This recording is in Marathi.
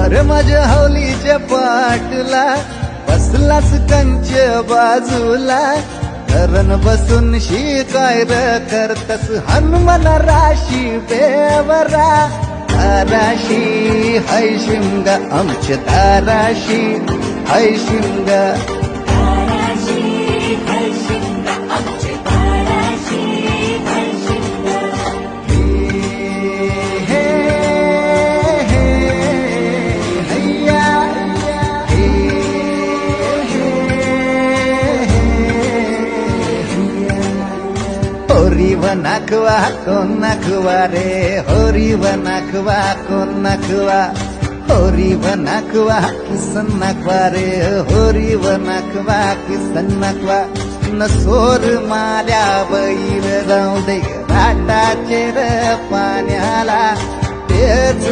अरे माझ्या हौलीच्या पाटला बसलाच कंच बाजूला, धरण बसून शिकाय करतस हनुमान राशी बेवरा. ताराशी हाय शिमग आमच्या ताराशी हाय शिमग. होरी व नाखवा कोण नाखवा रे, होरी व नाखवा कोण नाखवा. होरी व नाखवा किसन नाखवा रे, होरी व नाखवा किसन नाखवा. नसोर माल्या बैल जाऊ दे घाटाचे पाण्याला तेच